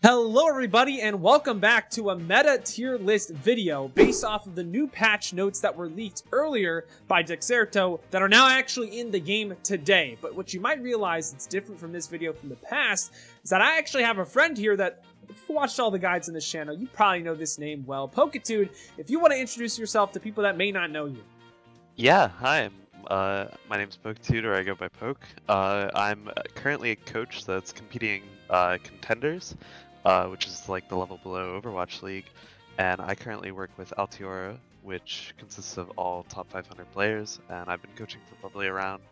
Hello everybody and welcome back to a meta tier list video based off of the new patch notes that were leaked earlier by decipher that are now actually in the game today. But what you might realize that's different from this video from the past is that I actually have a friend here that, if you watched all the guides on this channel, you probably know this name well. Poketude, if you want to introduce yourself to people that may not know you. Yeah, hi. My name's Poketude, or I go by Poke. I'm currently a coach that's competing contenders, which is like the level below Overwatch League, and I currently work with Altiora, which consists of all top 500 players, and I've been coaching for probably around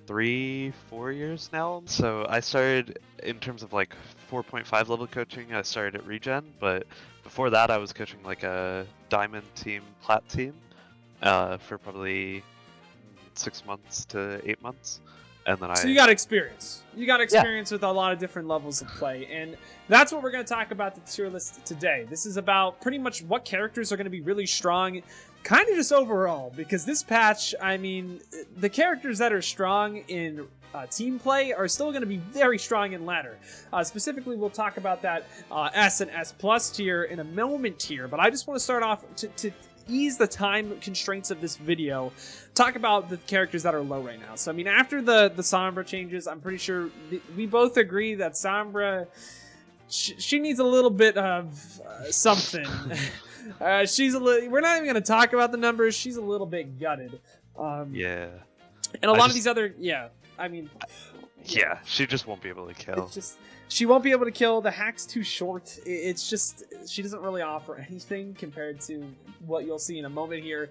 3-4 years now. So I started in terms of like 4.5 level coaching. I started at Regen, but before that I was coaching like a Diamond team, Plat team, for probably 6 months to 8 months. And then So you got experience. You got experience with a lot of different levels of play, and that's what we're going to talk about the tier list today. This is about pretty much what characters are going to be really strong, kind of just overall, because this patch, I mean, the characters that are strong in team play are still going to be very strong in ladder. Specifically, we'll talk about that S and S plus tier in a moment here, but I just want to start off to ease the time constraints of this video, talk about the characters that are low right now. So I mean, after the Sombra changes, I'm pretty sure we both agree that Sombra, she needs a little bit of something. She's a little, we're not even going to talk about the numbers. She's a little bit gutted. Yeah. And a lot of these other, I mean, yeah, she just won't be able to kill. It's just, she won't be able to kill. The hack's too short. It's just, she doesn't really offer anything compared to what you'll see in a moment here.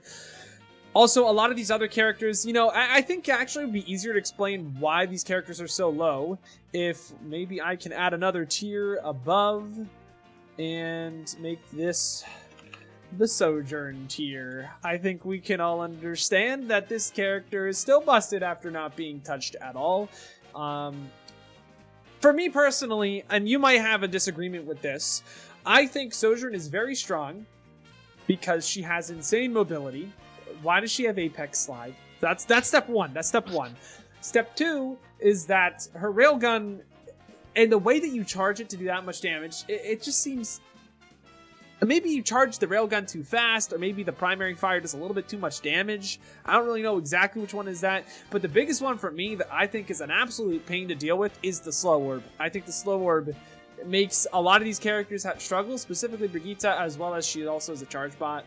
Also, a lot of these other characters, you know, I think actually it would be easier to explain why these characters are so low if maybe I can add another tier above and make this the Sojourn tier. I think we can all understand that this character is still busted after not being touched at all. For me personally, and you might have a disagreement with this, I think Sojourn is very strong because she has insane mobility. Why does she have Apex Slide? That's step one. That's step one. Step two is that her railgun and the way that you charge it to do that much damage, it just seems... Maybe you charge the railgun too fast, or maybe the primary fire does a little bit too much damage. I don't really know exactly which one is that, but the biggest one for me that I think is an absolute pain to deal with is the slow orb. I think the slow orb makes a lot of these characters struggle, specifically Brigitte, as well as she also is a charge bot.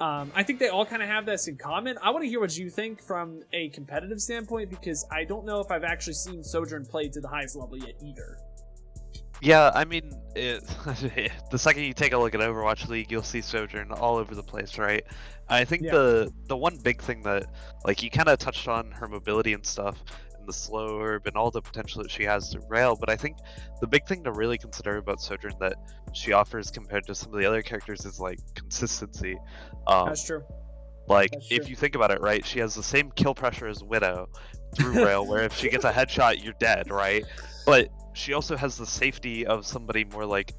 I think they all kind of have this in common. I want to hear what you think from a competitive standpoint, because I don't know if I've actually seen Sojourn play to the highest level yet either. Yeah, I mean, the second you take a look at Overwatch League, you'll see Sojourn all over the place, right? I think the one big thing that, like, you kind of touched on her mobility and stuff, and the slow orb, and all the potential that she has to rail, but I think the big thing to really consider about Sojourn that she offers compared to some of the other characters is, like, consistency. That's true. Like, That's if true. you think about it, right, she has the same kill pressure as Widow through rail, where if she gets a headshot, you're dead, right? But she also has the safety of somebody more like,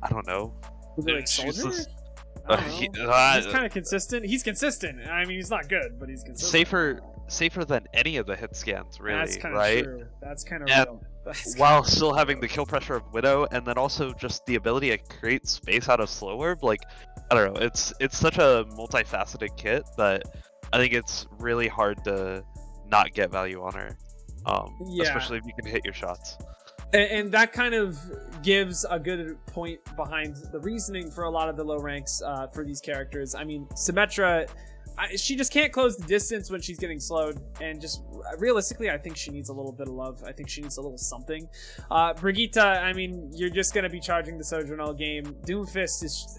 I don't know. Like Soldier? He's kind of consistent. He's consistent. I mean, he's not good, but he's consistent. Safer than any of the hit scans, really. That's kind of right? true. That's kind of real. While still having the kill pressure of Widow, and then also just the ability to create space out of slow orb. Like, I don't know. It's such a multifaceted kit that I think it's really hard to not get value on her. Especially if you can hit your shots. And that kind of gives a good point behind the reasoning for a lot of the low ranks for these characters. I mean, Symmetra, she just can't close the distance when she's getting slowed, and just realistically, I think she needs a little bit of love. I think she needs a little something. Brigitte, I mean, you're just going to be charging the Sojourn all game. Doomfist is...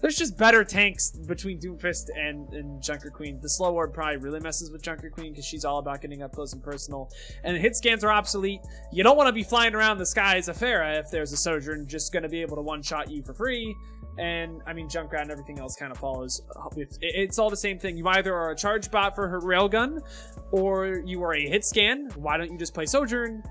There's just better tanks between Doomfist and Junker Queen. The slow orb probably really messes with Junker Queen because she's all about getting up close and personal. And hit scans are obsolete. You don't want to be flying around the sky as a Pharah if there's a Sojourn just going to be able to one-shot you for free. And, I mean, Junkrat and everything else kind of follows. It's all the same thing. You either are a charge bot for her railgun, or you are a hit scan. Why don't you just play Sojourn?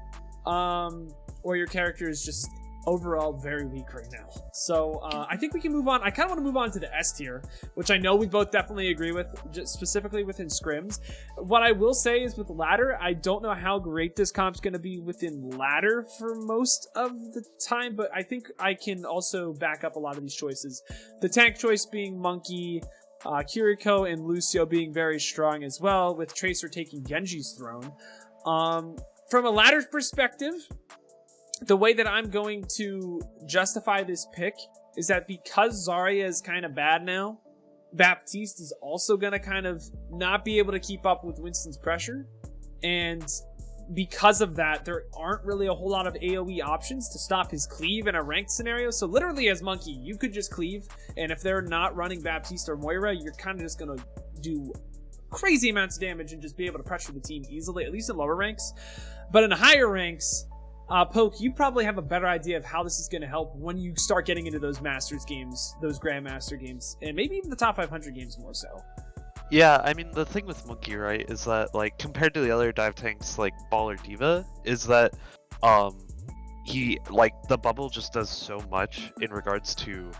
Or your character is just overall very weak right now. So I think we can move on. I kind of want to move on to the S tier, which I know we both definitely agree with, just specifically within scrims. What I will say is with ladder, I don't know how great this comp's going to be within ladder for most of the time, but I think I can also back up a lot of these choices. The tank choice being Monkey, Kiriko and Lucio being very strong as well, with Tracer taking Genji's throne. From a ladder perspective, the way that I'm going to justify this pick is that because Zarya is kind of bad now, Baptiste is also going to kind of not be able to keep up with Winston's pressure. And because of that, there aren't really a whole lot of AoE options to stop his cleave in a ranked scenario. So literally as Monkey, you could just cleave, and if they're not running Baptiste or Moira, you're kind of just going to do crazy amounts of damage and just be able to pressure the team easily, at least in lower ranks. But in higher ranks, Poke, you probably have a better idea of how this is going to help when you start getting into those Masters games, those Grandmaster games, and maybe even the top 500 games more so. Yeah, I mean, the thing with Monkey, right, is that, like, compared to the other dive tanks, like Ball or Diva, is that, he, like, the bubble just does so much in regards to,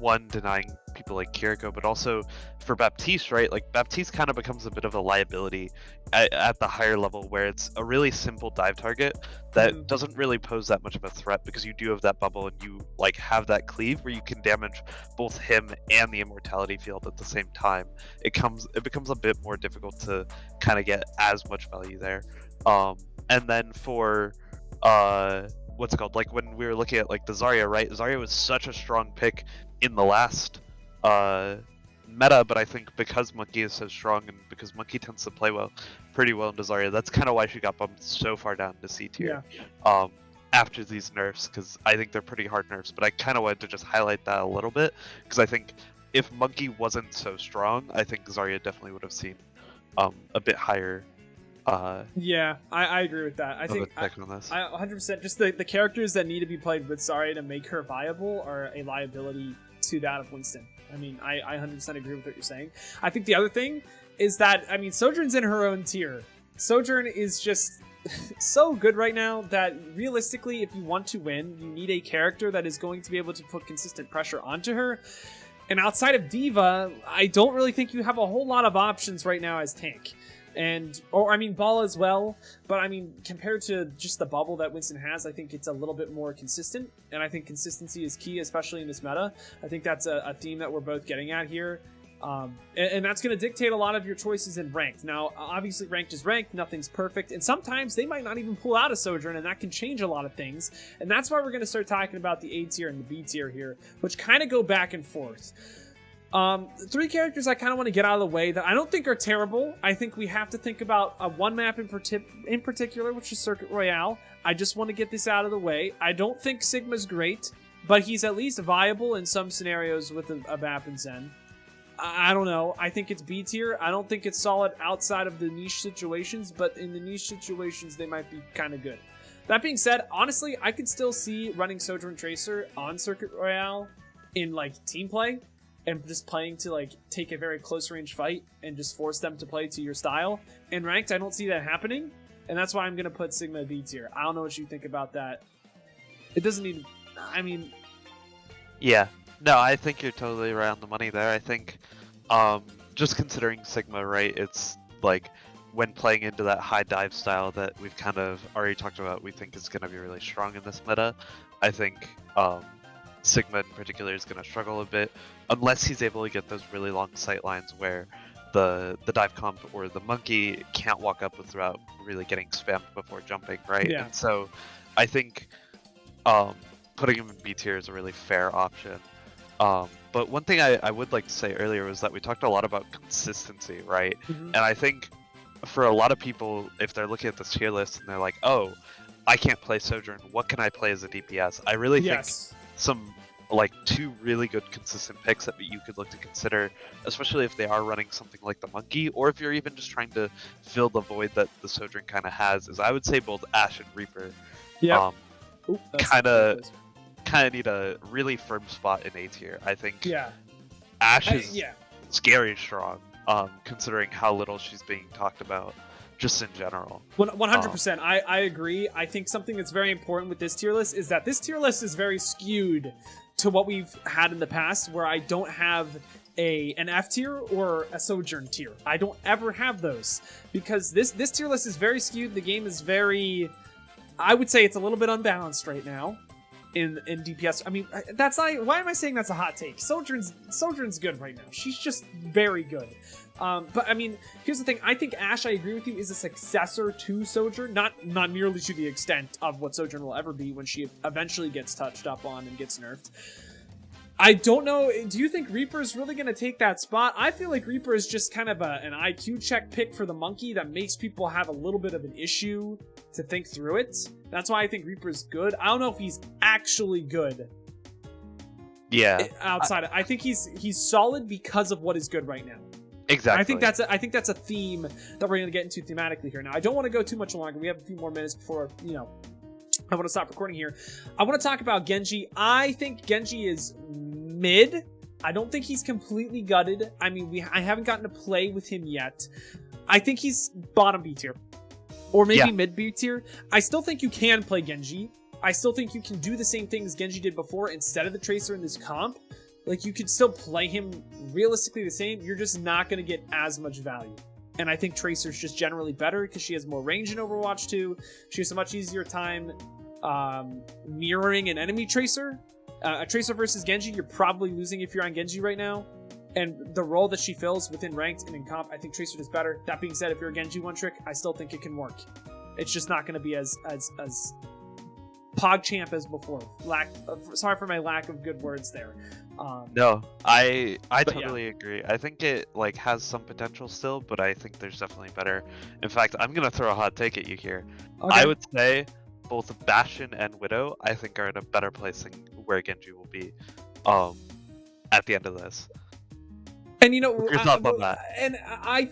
one, denying people like Kiriko, but also for Baptiste, right, like, Baptiste kind of becomes a bit of a liability at the higher level, where it's a really simple dive target that doesn't really pose that much of a threat, because you do have that bubble and you, like, have that cleave where you can damage both him and the immortality field at the same time. It becomes a bit more difficult to kind of get as much value there. And then for what's it called, like, when we were looking at, like, the Zarya, right, Zarya was such a strong pick in the last meta, but I think because Monkey is so strong and because Monkey tends to play pretty well into Zarya, that's kind of why she got bumped so far down to C tier. Yeah. After these nerfs, because I think they're pretty hard nerfs, but I kind of wanted to just highlight that a little bit, because I think if Monkey wasn't so strong, I think Zarya definitely would have seen a bit higher. Yeah, I agree with that. I think I 100% just the characters that need to be played with Zarya to make her viable are a liability to that of Winston. I mean, I 100% agree with what you're saying. I think the other thing is that, I mean, Sojourn's in her own tier. Sojourn is just so good right now that realistically, if you want to win, you need a character that is going to be able to put consistent pressure onto her. And outside of Diva, I don't really think you have a whole lot of options right now as tank. Or I mean, Ball as well, but I mean, compared to just the bubble that Winston has, I think it's a little bit more consistent, and I think consistency is key, especially in this meta. I think that's a theme that we're both getting at here, and that's going to dictate a lot of your choices in ranked. Now, obviously, ranked is ranked, nothing's perfect, and sometimes they might not even pull out a Sojourn, and that can change a lot of things, and that's why we're going to start talking about the A tier and the B tier here, which kind of go back and forth. Three characters I kind of want to get out of the way that I don't think are terrible. I think we have to think about one map in particular, which is Circuit Royale. I just want to get this out of the way. I don't think Sigma's great, but he's at least viable in some scenarios with a map in Zen. I don't know. I think it's B tier. I don't think it's solid outside of the niche situations, but in the niche situations, they might be kind of good. That being said, honestly, I could still see running Sojourn Tracer on Circuit Royale in, like, team play, and just playing to, like, take a very close range fight and just force them to play to your style. In ranked, I don't see that happening, and that's why I'm going to put Sigma B tier. I don't know what you think about that. It doesn't even... I mean... Yeah. No, I think you're totally around the money there. I think, just considering Sigma, right, it's, like, when playing into that high dive style that we've kind of already talked about, we think is going to be really strong in this meta. I think, Sigma in particular is going to struggle a bit unless he's able to get those really long sight lines where the dive comp or the Monkey can't walk up without really getting spammed before jumping, right? Yeah. And so I think putting him in B tier is a really fair option. But one thing I would like to say earlier was that we talked a lot about consistency, right? Mm-hmm. And I think for a lot of people, if they're looking at this tier list and they're like, oh, I can't play Sojourn, what can I play as a DPS? I really think some, like, two really good consistent picks that you could look to consider, especially if they are running something like the Monkey, or if you're even just trying to fill the void that the Sojourn kind of has, is I would say both Ashe and Reaper. Yeah. Kind of need a really firm spot in A tier. I think Ashe is scary strong, considering how little she's being talked about. just in general. 100%. I agree. I think something that's very important with this tier list is that this tier list is very skewed to what we've had in the past, where I don't have an F tier or a Sojourn tier. I don't ever have those because this tier list is very skewed. The game is very, I would say it's a little bit unbalanced right now in DPS. I mean, that's not, why am I saying that's a hot take? Sojourn's good right now. She's just very good. But I mean, here's the thing. I think Ashe, I agree with you, is a successor to Sojourn, not nearly to the extent of what Sojourn will ever be when she eventually gets touched up on and gets nerfed. I don't know. Do you think Reaper is really going to take that spot? I feel like Reaper is just kind of an IQ check pick for the monkey that makes people have a little bit of an issue to think through it. That's why I think Reaper is good. I don't know if he's actually good. Yeah. I think he's solid because of what is good right now. Exactly. I think that's a theme that we're going to get into thematically here. Now, I don't want to go too much longer. We have a few more minutes before, I want to stop recording here. I want to talk about Genji. I think Genji is mid. I don't think he's completely gutted. I mean, I haven't gotten to play with him yet. I think he's bottom B tier. Or maybe mid B tier. I still think you can play Genji. I still think you can do the same things Genji did before instead of the Tracer in this comp. Like, you could still play him realistically the same. You're just not going to get as much value. And I think Tracer's just generally better because she has more range in Overwatch 2. She has a much easier time mirroring an enemy Tracer. A Tracer versus Genji, you're probably losing if you're on Genji right now. And the role that she fills within ranked and in comp, I think Tracer does better. That being said, if you're a Genji one trick, I still think it can work. It's just not going to be as PogChamp as before. Sorry for my lack of good words there. No, I totally agree. I think it has some potential still, but I think there's definitely better. In fact, I'm gonna throw a hot take at you here. Okay. I would say both Bastion and Widow, I think, are in a better place than where Genji will be at the end of this. And your thoughts on that? And I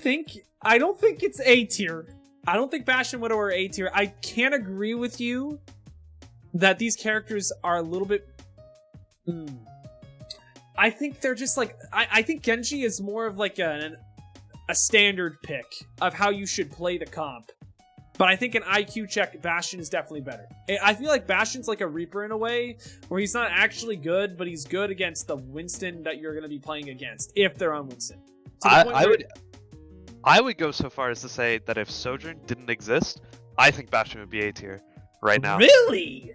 don't think it's A tier. I don't think Bastion and Widow are A tier. I can't agree with you that these characters are a little bit. I think they're just I think Genji is more of a standard pick of how you should play the comp. But I think an IQ check, Bastion is definitely better. I feel like Bastion's like a Reaper in a way, where he's not actually good, but he's good against the Winston that you're going to be playing against, if they're on Winston. I would go so far as to say that if Sojourn didn't exist, I think Bastion would be A tier right now. Really?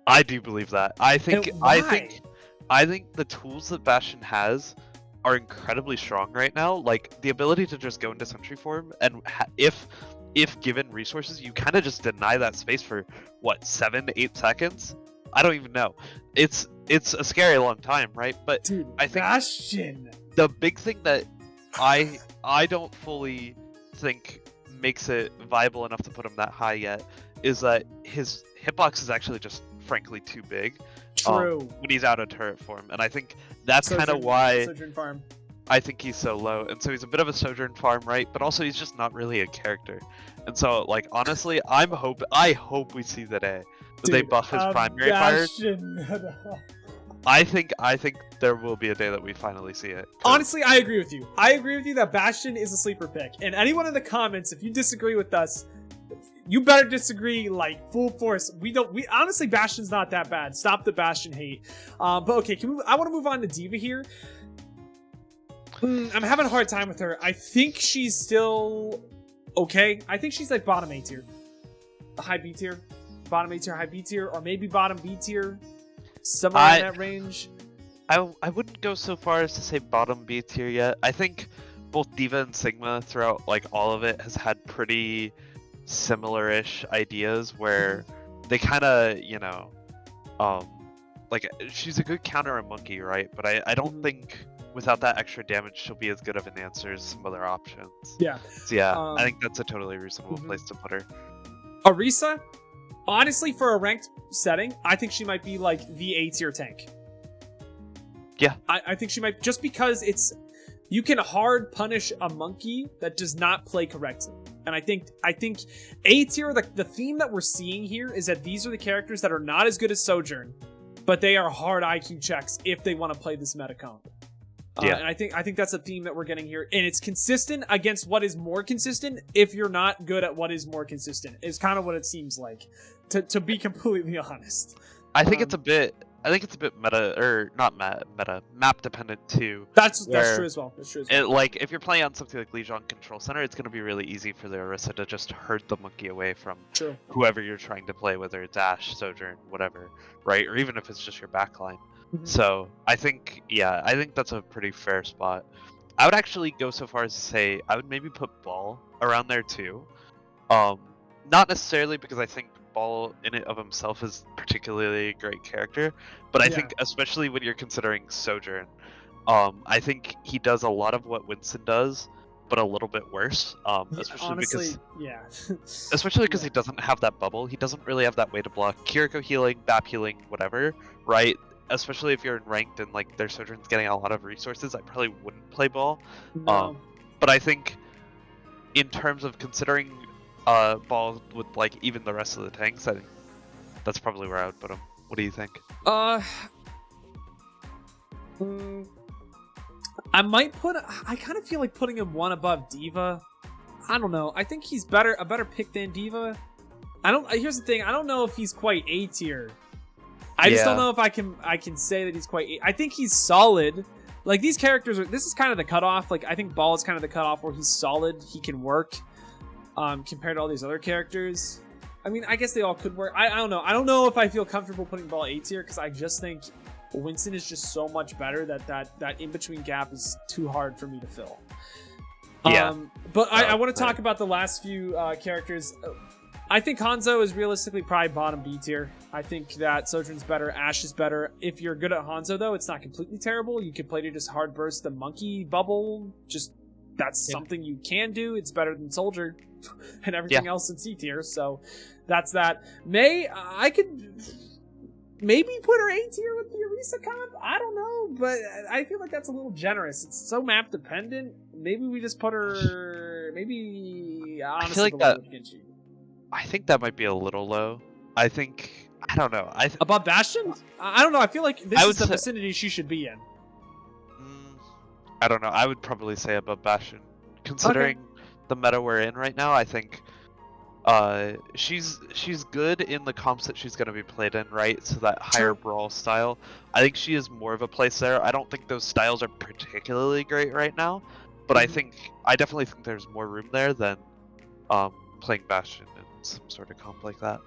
I do believe that. I think the tools that Bastion has are incredibly strong right now. Like, the ability to just go into Sentry form, and if given resources, you kind of just deny that space for, 7 to 8 seconds? I don't even know. It's a scary long time, right? But dude, I think Bastion. The big thing that I don't fully think makes it viable enough to put him that high yet is that his hitbox is actually just frankly too big. True. When he's out of turret form, and I think that's kind of why Sojourn farm. I think he's so low, and so he's a bit of a Sojourn farm, right? But also he's just not really a character, and so I hope we see the day that they buff his primary fires. I think there will be a day that we finally see it. Honestly, I agree with you. I agree with you that Bastion is a sleeper pick, and anyone in the comments, if you disagree with us, you better disagree full force. Honestly, Bastion's not that bad. Stop the Bastion hate. But okay, I want to move on to D.Va here. I'm having a hard time with her. I think she's still okay. I think she's bottom A tier. High B tier. Bottom A tier, high B tier, or maybe bottom B tier. Somewhere in that range. I wouldn't go so far as to say bottom B tier yet. I think both D.Va and Sigma throughout all of it has had pretty similar-ish ideas where they kind of, she's a good counter on Monkey, right? But I don't think without that extra damage she'll be as good of an answer as some other options. Yeah. So yeah, I think that's a totally reasonable place to put her. Orisa, honestly, for a ranked setting, I think she might be the A tier tank. Yeah. I think she might, just because you can hard punish a monkey that does not play correctly. And I think A tier, the theme that we're seeing here is that these are the characters that are not as good as Sojourn, but they are hard IQ checks if they want to play this meta comp. Yeah. And I think that's a theme that we're getting here, and it's consistent against what is more consistent. If you're not good at what is more consistent, is kind of what it seems like. To be completely honest, I think it's a bit meta, or not meta, map dependent too. That's true as well. That's true as well. Like if you're playing on something like Legion Control Center, it's going to be really easy for the Orisa to just herd the monkey away from whoever you're trying to play, whether it's Ashe, Sojourn, whatever, right? Or even if it's just your backline. So I think that's a pretty fair spot. I would actually go so far as to say I would maybe put Ball around there too. Not necessarily because I think Ball in it of himself is particularly a great character, but I think especially when you're considering Sojourn, I think he does a lot of what Winston does, but a little bit worse. Especially because he doesn't have that bubble. He doesn't really have that way to block Kiriko healing, BAP healing, whatever, right? Especially if you're in ranked and like their Sojourn's getting a lot of resources, I probably wouldn't play Ball. No. But I think in terms of considering Ball with like even the rest of the tanks, I think that's probably where I would put him. What do you think? I might I kind of feel like putting him one above D.Va. I don't know. I think he's a better pick than D.Va. Here's the thing. I don't know if he's quite A tier. I just don't know if I can say that he's quite. I think he's solid. Like these characters this is kind of the cutoff. Like I think Ball is kind of the cutoff where he's solid. He can work. Compared to all these other characters. I mean, I guess they all could work. I don't know. I don't know if I feel comfortable putting Ball A tier because I just think Winston is just so much better that in between gap is too hard for me to fill. But I want to talk about the last few characters. I think Hanzo is realistically probably bottom B tier. I think that Sojourn's better, Ashe is better. If you're good at Hanzo, though, it's not completely terrible. You could play to just hard burst the monkey bubble. That's something you can do. It's better than Soldier and everything else in C tier. So that's that. May, I could maybe put her A tier with the Orisa comp. I don't know, but I feel like that's a little generous. It's so map dependent. Maybe we just put her. Maybe honestly, I think that might be a little low. I don't know. Above Bastion? I don't know. I feel like this is the vicinity she should be in. I don't know. I would probably say above Bastion, considering the meta we're in right now. I think she's good in the comps that she's going to be played in, right? So that higher brawl style. I think she is more of a place there. I don't think those styles are particularly great right now, but I definitely think there's more room there than playing Bastion in some sort of comp like that,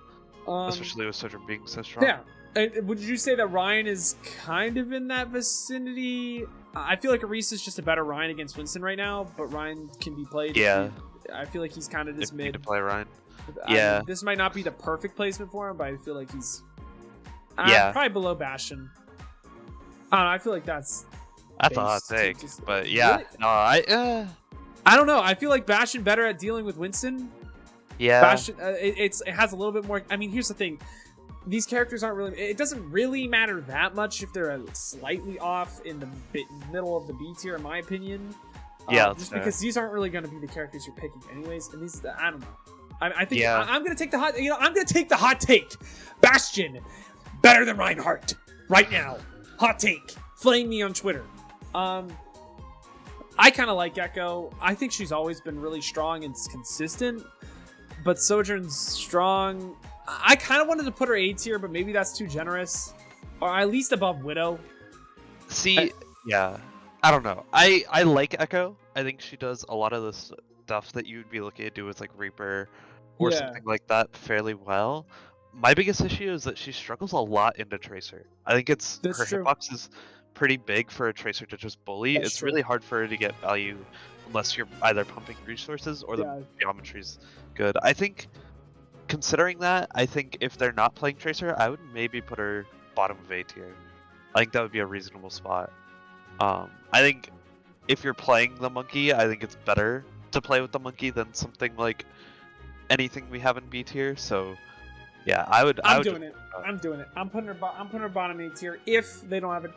especially with Sojourn being so strong. Yeah. And would you say that Ryan is kind of in that vicinity? I feel like Orisa is just a better Ryan against Winston right now, but Ryan can be played. Yeah. I feel like he's kind of just mid. Need to play Ryan. I mean, this might not be the perfect placement for him, but I feel like he's probably below Bastion. I don't know. I feel like that's a hot take, but yeah. Really? No, I don't know. I feel like Bastion better at dealing with Winston. Yeah. Bastion, it has a little bit more. I mean, here's the thing. These characters aren't really. It doesn't really matter that much if they're slightly off in the middle of the B tier, in my opinion. Just because these aren't really going to be the characters you're picking, anyways. And these, I don't know. I think I'm going to take the hot. I'm going to take the hot take. Bastion better than Reinhardt right now. Hot take. Flame me on Twitter. I kind of like Echo. I think she's always been really strong and consistent. But Sojourn's strong. I kind of wanted to put her A tier, but maybe that's too generous. Or at least above Widow. See, I don't know. I like Echo. I think she does a lot of the stuff that you'd be looking to do with like Reaper or something like that fairly well. My biggest issue is that she struggles a lot into Tracer. I think her hitbox is pretty big for a Tracer to just bully. It's really hard for her to get value unless you're either pumping resources or the geometry's good. I think, considering that, I think if they're not playing Tracer, I would maybe put her bottom of A tier. I think that would be a reasonable spot. I think if you're playing the monkey, I think it's better to play with the monkey than something like anything we have in B tier. So yeah, I'm doing it. I'm putting her bottom A tier if they don't have it.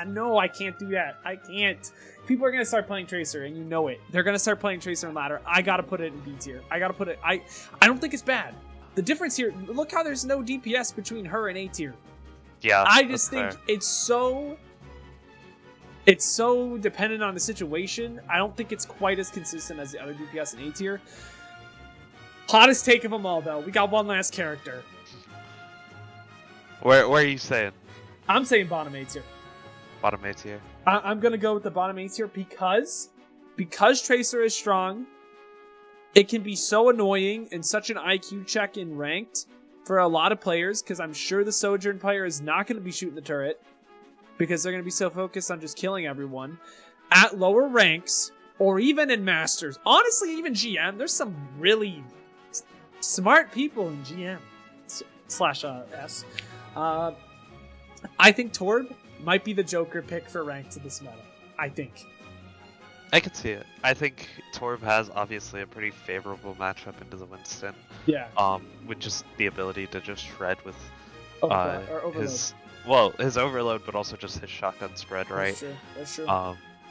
No, I can't do that. I can't. People are gonna start playing Tracer, and you know it. They're gonna start playing Tracer and Ladder. I gotta put it in B tier. I gotta put it. I don't think it's bad. The difference here, look how there's no DPS between her and A tier. Yeah. I just think it's so. It's so dependent on the situation. I don't think it's quite as consistent as the other DPS in A tier. Hottest take of them all, though. We got one last character. Where are you saying? I'm saying bottom A tier. Bottom A tier. I'm gonna go with the bottom A tier because Tracer is strong. It can be so annoying and such an IQ check in ranked for a lot of players, because I'm sure the Sojourn player is not going to be shooting the turret because they're going to be so focused on just killing everyone. At lower ranks, or even in Masters, honestly, even GM, there's some really smart people in GM slash S. I think Torb might be the Joker pick for ranked to this meta. I think. I could see it. I think Torb has obviously a pretty favorable matchup into the Winston. Yeah. With just the ability to just shred with Overload. his overload, but also just his shotgun spread, right? That's true.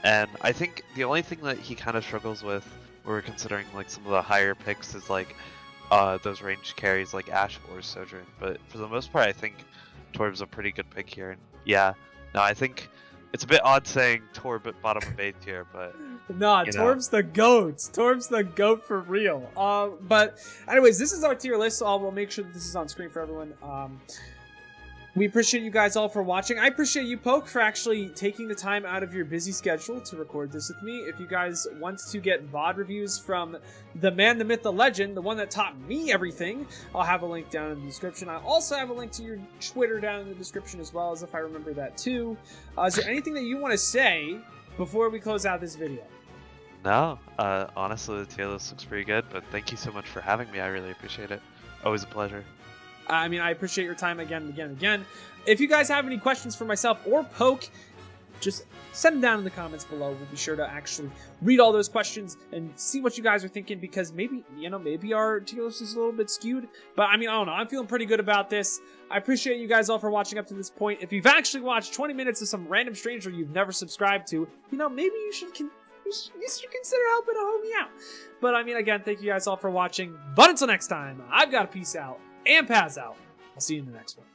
And I think the only thing that he kind of struggles with, when we're considering like some of the higher picks, is like those ranged carries like Ashe or Sojourn. But for the most part, I think Torb's a pretty good pick here. And yeah, no, I think it's a bit odd saying Torb at bottom of A tier, but nah, Torb's the GOAT. Torb's the GOAT for real. But anyways, this is our tier list, so we'll make sure that this is on screen for everyone. We appreciate you guys all for watching. I appreciate you, Poke, for actually taking the time out of your busy schedule to record this with me. If you guys want to get VOD reviews from the man, the myth, the legend, the one that taught me everything, I'll have a link down in the description. I also have a link to your Twitter down in the description as well, as if I remember that too. Is there anything that you want to say before we close out this video? No, honestly, the tier list looks pretty good, but thank you so much for having me. I really appreciate it. Always a pleasure. I mean, I appreciate your time again and again and again. If you guys have any questions for myself or Poke, just send them down in the comments below. We'll be sure to actually read all those questions and see what you guys are thinking, because maybe, maybe our tier list is a little bit skewed. But I mean, I don't know. I'm feeling pretty good about this. I appreciate you guys all for watching up to this point. If you've actually watched 20 minutes of some random stranger you've never subscribed to, maybe you should consider helping a homie out. But I mean, again, thank you guys all for watching. But until next time, I've got to peace out and pass out. I'll see you in the next one.